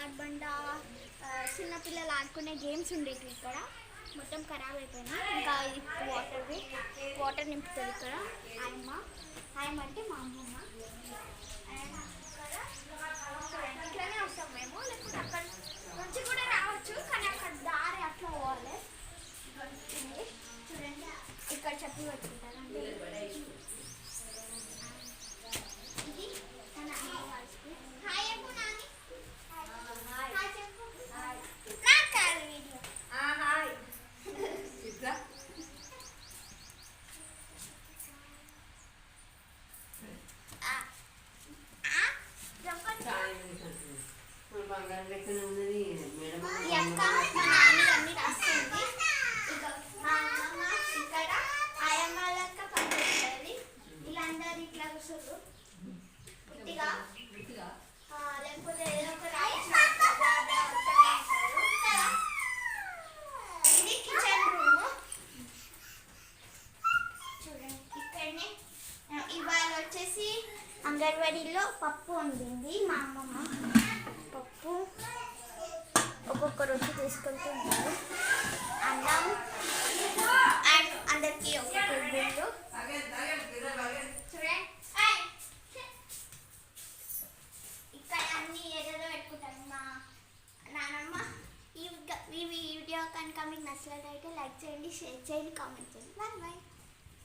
జార్బండ చిన్నపిల్లలు ఆడుకునే గేమ్స్ ఉండేవి ఇక్కడ మొత్తం ఖరాబ్ అయిపోయినాయి. ఇంకా వాటర్ నింపుతుంది ఇక్కడ ఆయమ్మ అంటే మా అమ్మమ్మ. ఇక్కడనే వస్తాం మేము, లేకపోతే అక్కడ నుంచి కూడా రావచ్చు, కానీ అక్కడ దారి అట్లా పోవాలి. చూడండి ఇక్కడ చెప్పులు పెట్టుకుంటారు అంటే ఇది మన అమ్మ వాళ్ళ స్కూల్. హాయ్ చెప్పు నాని, హాయ్ చెప్పు. నాకు కాదు వీడియో. హాయ్ ఇట్లా బంగారం లెక్కన ఉన్నది మేడం. ఈ అక్క మా నాని అన్ని రాస్తుంది. మా అమ్మమ్మ ఇక్కడ ఆయమ్మ లెక్క పనిచేస్తుంది. వీళ్ళందరూ ఇట్లా కూర్చోరు పుట్టిగా, లేకపోతే ఏదో ఒక ఇది కిచెన్ రూమ్. చూడండి ఇక్కడనే ఇవాళ వచ్చేసి అంగన్వాడీలో పప్పు వండింది మా అమ్మమ్మ. పప్పు ఒక్కొక్క రొట్టె తీసుకుంటున్నారు. అన్నం అండ్ అందరికి ఒక్కొక్క గుళ్ళు. చూడండి ఇక్కడ అన్ని ఏదేదో పెట్టుకుంటాను మా నానమ్మ. ఈ వీడియో కనుక మీకు నచ్చినట్లయితే లైక్ చేయండి, షేర్ చేయండి, కామెంట్ చేయండి. Bye bye.